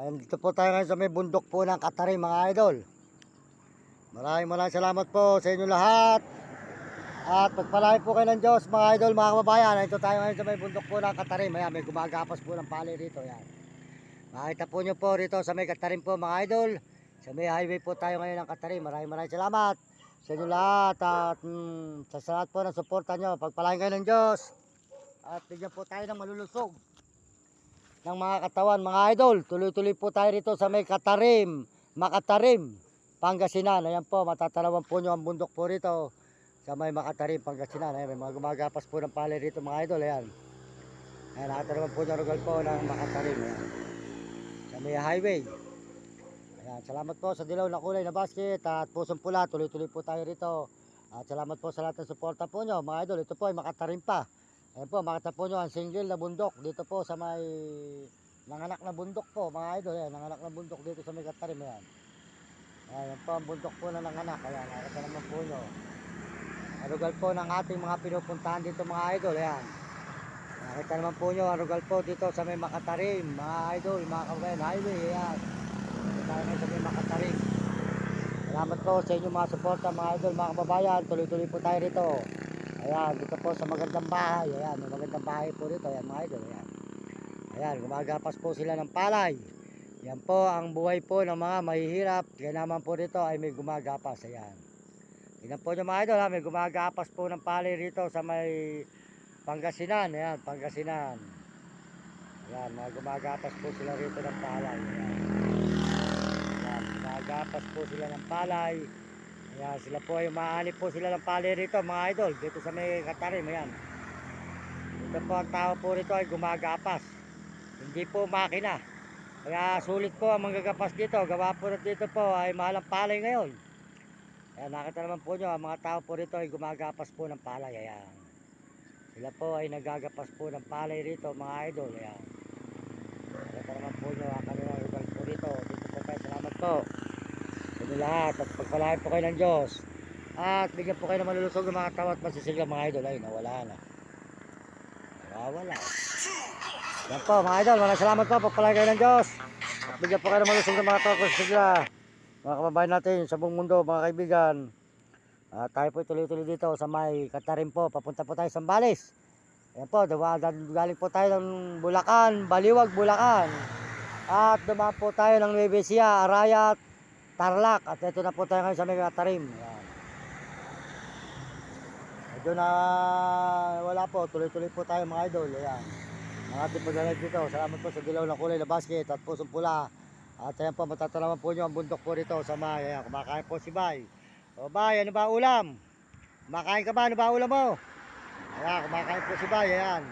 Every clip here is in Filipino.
Dito po tayo ngayon sa may bundok po ng Katarin mga idol. Maraming salamat po sa inyo lahat. At pagpalain po kayo ng Diyos mga idol, mga kababayan. Ito tayo ngayon sa may bundok po ng Katarin. May gumagapas po ng pali rito. Yan. Makita po nyo po rito sa may Katarin po mga idol. Sa may highway po tayo ngayon ng Katarin. Maraming salamat sa inyo lahat. At sa lahat po ng suporta nyo. Pagpalain kayo ng Diyos. At bigyan po tayo ng malulusog ng mga katawan mga idol. Tuloy-tuloy po tayo rito sa may Katarim, Makatarim, Pangasinan. Ayan po, matatanawan po nyo ang bundok po rito sa may Makatarim, Pangasinan. Ayan, may mga gumagapas po ng pali rito mga idol. Ayan, ayan, nakatanawan po nyo rugal po ng Makatarim. Ayan, sa may highway. Ayan, salamat po sa dilaw na kulay na basket at pusong pula. Tuloy-tuloy po tayo rito. At salamat po sa lahat ng suporta po nyo mga idol. Ito po ay Makatarim pa. Ayan po, makita po nyo ang single na bundok dito po sa may nanganak na bundok po mga idol. Ayan, nanganak na bundok dito sa may Katarim. Ayan, ayan po ang bundok po na nanganak. Ayan, nakita naman po nyo ang lugar po ng ating mga pinupuntahan dito mga idol. Ayan, nakita naman po nyo ang lugar po dito sa may Makatarim mga idol, mga kabayan, highway. Ayan, tayo ngayon sa may Makatarim. Salamat po sa inyo mga suporta mga idol, mga kababayan. Tuloy-tuloy po tayo rito. Ayan, dito po sa magandang bahay. Ayan, may magandang bahay po dito. Ayan mga idol. Ayan, ayan, gumagapas po sila ng palay. Yan po ang buhay po ng mga mahihirap. Kaya naman po dito ay may gumagapas. Ayan, tingnan po nyo mga idol ha, may gumagapas po ng palay rito sa may Pangasinan. Ayan, Pangasinan. Ayan, mga gumagapas po sila rito ng palay. Ayan, ayan, gumagapas po sila ng palay. Ayan, sila po ay maanip po sila ng pali rito mga idol dito sa may Katarim. Ayan, ito po ang tao po rito ay gumagapas, hindi po makina. Kaya sulit po ang manggagapas dito. Gawa po na dito po ay mahal ang palay ngayon. Ayan, nakita naman po nyo ang mga tao po rito ay gumagapas po ng palay. Ayan, sila po ay nagagapas po ng palay rito mga idol. Ayan, nakita naman po nyo ang kanilang lugar po rito. Dito po tayo, salamat po sa inyo lahat at pagpalain po kayo ng Diyos. At bigyan po kayo ng malulusog ng mga tawat masisiglang mga idol. Ay, nawala na. Nawawala. Yan po mga idol, maraming salamat po. Pagpalain kayo ng Diyos. At bigyan po kayo ng malulusog ng mga tawat masisigla. Mga kababayan natin sa buong mundo, mga kaibigan. At tayo po tuloy-tuloy dito sa may Katarim po. Papunta po tayo sa Sambales. Yan po, galing po tayo ng Bulacan, Baliwag, Bulacan. At dumaan po tayo ng Nueva Ecija, Arayat, Tarlac. At ito na po tayo ngayon sa may Katarim. Ayan, medyo na wala po, tuloy-tuloy po tayo mga idol. Ayan, ang ating paglalagay dito. Salamat po sa dilaw na kulay na basket at pusong pula. At ayan po, matatanawan po nyo ang bundok po rito sa may. Ayan, kumakain po si Bay. O Bay, ano ba ulam? Kumakain ka ba? Ano ba ulam mo? Ayan, kumakain po si Bay. Ayan,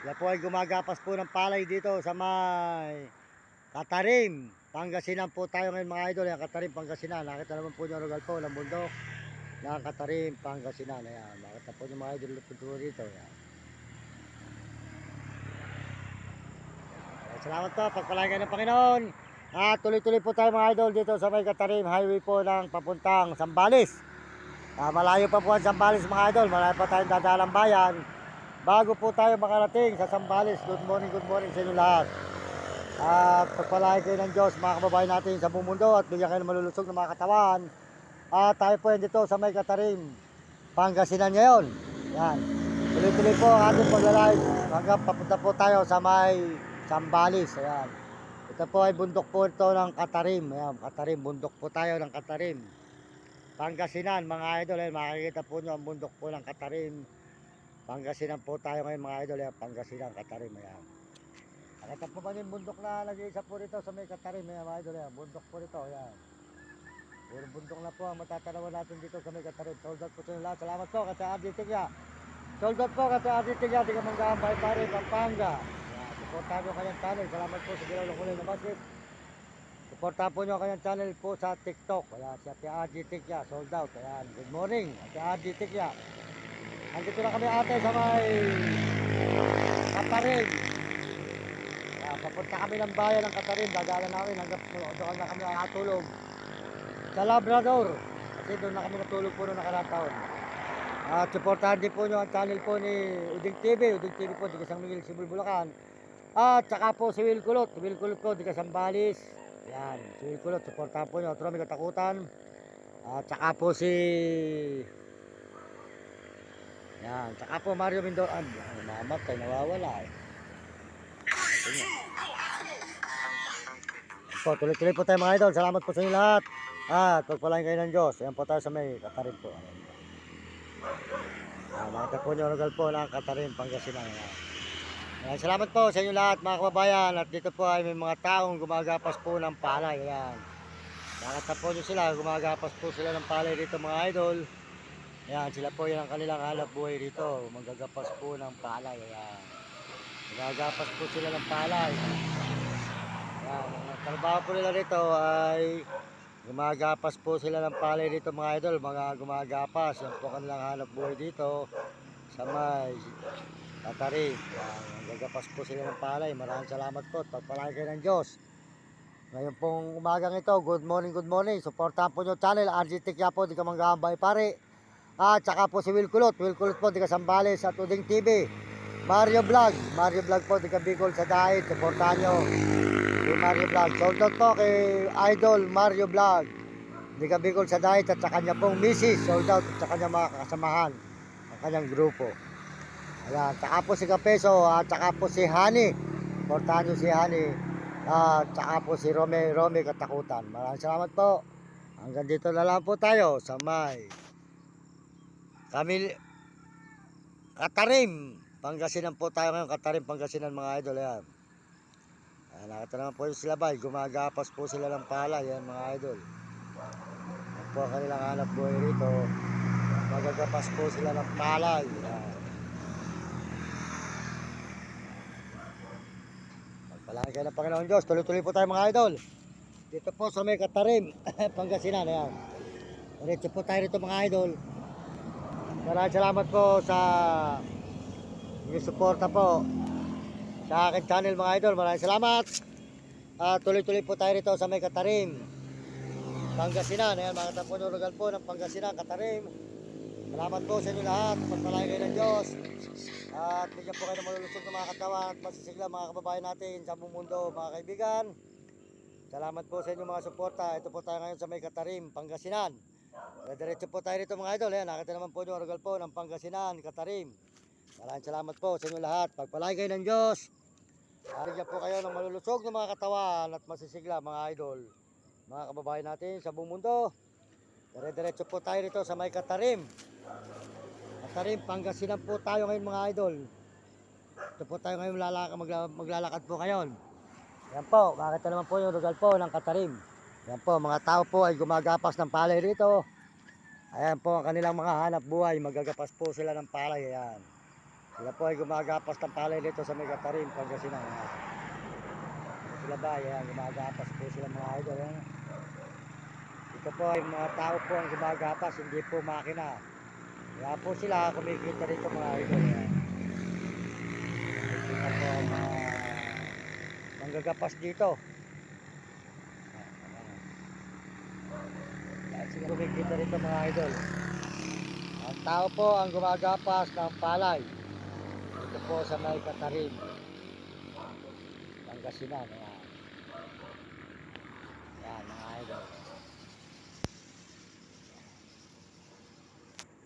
yan po ay gumagapas po ng palay dito sa may Katarim, Pangasinan po tayo ngayon mga idol. Ayan, Katarim, Pangasinan. Nakita naman po nyo ang lugar po ng bundok ng Katarim, Pangasinan. Ayan, nakita po nyo mga idol po dito. Ayan, salamat po, pagpalain kayo ng Panginoon. At tuloy-tuloy po tayo mga idol dito sa may Katarim highway po ng papuntang Sambales. Malayo pa po ang Sambales mga idol. Malayo pa tayong dadalang bayan bago po tayo makarating sa Sambales. Good morning sa inyo lahat. At pagpalain kayo ng Diyos mga kababayan natin sa buong mundo. At bigyan kayo ng malulusog ng mga katawan. At tayo po yan dito sa may Katarim, Pangasinan ngayon. Yan, tuloy-tuloy po ang ating paglalay hanggang papunta po tayo sa may Sambales. Ayan, ito po ay bundok po ito ng Katarim. Ayan, Katarim, bundok po tayo ng Katarim, Pangasinan mga idol. Ayan, makikita po nyo ang bundok po ng Katarim, Pangasinan po tayo ngayon mga idol. Ayan, Pangasinan, Katarim. Ayan, nakita po ba yung bundok na nag-iisa po rito sa may Katarim. Ayan mga idol, ayan, bundok po rito. Ayan, puro bundok na po ang matatanawan natin dito sa may Katarim. Sold out po sa inyo lahat. Salamat po kasi Arditigya. Sold out po kasi Arditigya. Di ka manggaan Baybari, Pampanga. Supportahan nyo kanyang channel. Salamat po sa dilaw na kulay na basket. Supportahan po nyo kanyang channel po sa TikTok. Kaya si Ate Arditigya, sold out. Ayan, good morning Ate Arditigya. Andito na kami ate sa may Katarim. Ayan, papunta kami ng bayan ng Katarim. Dadalan namin hanggang doon na kami nakatulog sa Labrador, kasi doon na kami natulog po noong nakaraang taon. At supportahan din po nyo ang channel po ni Uding TV. Uding TV po, di San Miguel, Sibul, Bulacan. At saka po si Will Kulot. Will Kulot po, di Kasambales. Yan, si Will Kulot, supportahan po nyo. Otro may katakutan. At saka po si... Yan, saka po Mario Mindoro. Mamatay, nawawala eh. Po, tuloy-tuloy po tayo mga idol. Salamat po sa inyo lahat. At pagpalain kayo ng Diyos. Ayan po tayo sa may Katarin po. Nakita po nyo, lugar po ng Katarin, Pangasinan. Ayan, salamat po sa inyo lahat mga kababayan. At dito po ay may mga taong gumagapas po ng palay. Ayan. Nakita po nyo sila, gumagapas po sila ng palay dito mga idol. Ayan, sila po yan ang kanilang hanap buhay dito. Magagapas po ng palay. Ayan. Magagapas po sila ng palay. Ayan, ang trabaho po nila dito ay gumagapas po sila ng palay dito mga idol. Mga gumagapas. Yan po kanilang hanap buhay dito sa may Katarin. Gagapas po sila ng palay. Maraming salamat po at pagpalain kayo ng Diyos. Ngayon pong umagang ito, good morning, good morning. Supportahan po nyo channel, RG Tikya po, di ka manggahambay pare. At saka po si Will Kulot po, di ka Sambales at Uding TV. Mario Vlog po, di ka Bicol sa Dahit. Supportahan nyo kay Mario Vlog. Sold out po kay Idol Mario Vlog. Di ka Bicol sa Dahit at sa kanya pong misis. Sold out at sa kanya mga kasamahan. Ang kanyang grupo. Ayan, saka po si Kapeso at saka po si Hani. Supportahan nyo si Hani. At saka po si Rome Katakutan. Maraming salamat po. Hanggang dito na lang po tayo sa may Katarim, Pangasinan po tayo ngayon. Katarim, Pangasinan mga idol. Ayan. Ayan, nakita naman po yung silabay. Gumagapas po sila ng palay. Ayan mga idol. Ayan po ang kanilang hanap buhay rito. Magagapas po sila ng palay. Ayan. Pagpalain kayo ng Panginoon Diyos. Tuloy-tuloy po tayo mga idol. Dito po sa may Katarim, Pangasinan. Ayan. Diretso po tayo rito mga idol. Maraming salamat po sa inyong suporta po sa akin channel mga idol. Maraming salamat. Tuloy-tuloy po tayo rito sa may Katarim, Pangasinan. Ayan, makita po nyo lugar po ng Pangasinan, Katarim. Salamat po sa inyo lahat. Pagpalain kayo ng Diyos. At bigyan po kayo ng malulusog ng mga katawan at masisigla mga kababayan natin sa buong mundo mga kaibigan. Salamat po sa inyong mga suporta. Ito po tayo ngayon sa may Katarim, Pangasinan. Diretso po tayo rito mga idol. Ayan, nakita naman po nyo lugar po ng Pangasinan, Katarim. Maraming salamat po sa inyo lahat. Pagpalain kayo ng Diyos. Bigyan po kayo ng malulusog ng mga katawan at masisigla mga idol. Mga kababayan natin sa buong mundo. Diretso po tayo rito sa may Katarim. Katarim, Pangasinan po tayo ngayon mga idol. Ito po tayo ngayon maglalakad po ngayon. Yan po, makita naman po yung lugar po ng Katarim. Yan po, mga tao po ay gumagapas ng palay rito. Ayan po ang kanilang mga hanap buhay. Magagapas po sila ng palay. Ayan. Sila po ay gumagapas ng palay rito sa may Katarim, Pangasinan. Sila ba? Ayan, gumagapas po sila mga idol. Ayan. Ito po ay mga tao po ang gumagapas, hindi po makina. Kaya po sila kumikita rito mga idol. Ayan. Ito po ang manggagapas dito. Sila kumikita rito mga idol. Ang tao po ang gumagapas ng palay. Ito po sa may Katarim, Pangasinan. Ayan. Ayan mga idol.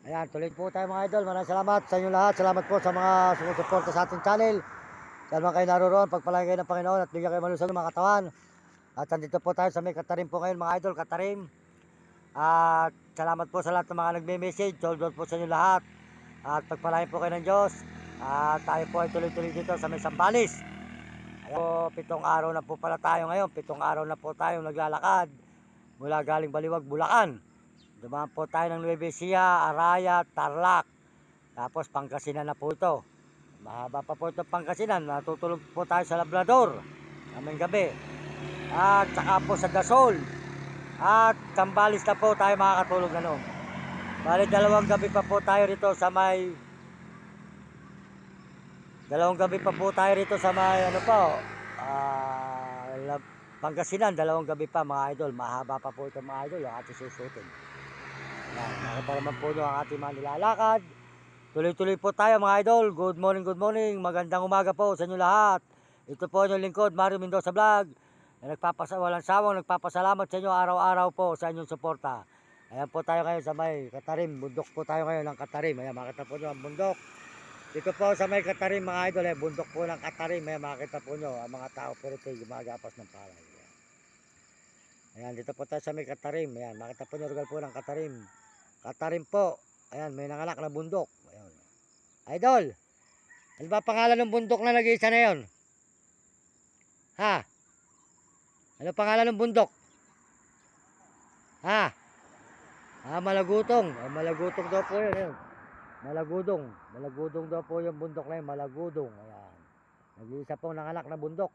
Ayan, tuloy po tayo mga idol. Maraming salamat sa inyo lahat. Salamat po sa mga sumusuporta sa ating channel. Saan man kayo naroon, pagpalain kayo ng Panginoon at bigyan kayo malusog ng mga katawan. At andito po tayo sa may Katarim po ngayon mga idol, Katarim. At salamat po sa lahat ng mga nagme-message. Sold out po sa inyo lahat. At pagpalain po kayo ng Diyos. At tayo po ay tuloy-tuloy dito sa may Sambales. Ayan po, 7 araw na po pala tayo ngayon. 7 araw na po tayo naglalakad mula galing Baliwag, Bulacan. Dumaan po tayo ng Nueva Ecija, Araya, Tarlac. Tapos Pangasinan na po ito. Mahaba pa po ito Pangasinan. Natutulog po tayo sa Labrador kaming gabi. At saka po sa Dasol. At Sambales na po tayo makakatulog na noon. Bali 2 gabi pa po tayo rito sa may 2 gabi pa po tayo rito sa may ano po Pangasinan. 2 gabi pa mga idol. Mahaba pa po ito mga idol ang ating susutin. Nakita naman po nyo ang ating mga nilalakad. Tuloy-tuloy po tayo mga idol. Good morning, good morning. Magandang umaga po sa inyo lahat. Ito po yung lingkod, Mario Mendoza Vlog. Na walang sawang nagpapasalamat sa inyo araw-araw po sa inyong suporta. Ayan po tayo ngayon sa may Katarim. Bundok po tayo ngayon ng Katarim. Ayan, makita po nyo ang bundok. Dito po sa may Katarim mga idol, bundok po ng Katarim. Ayan, makita po nyo ang mga tao pero ito gumagapas ng palay. Ayan, dito po tayo sa may Katarim. Ayan, makita po nyo lugar po ng Katarim. Katarim po. Ayan, may nanganak na bundok. Ayan. Idol, ano ba pangalan ng bundok na nag-iisa na yun? Ha? Ano pangalan ng bundok? Ha? Malagutong. Malagutong daw po yun. Ayun. Malagudong. Malagudong daw po yung bundok na yun. Malagudong. Ayan. Nag-iisa pong nanganak na bundok.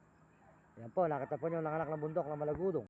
Ayan po, nakita po nyo nanganak na bundok na Malagudong.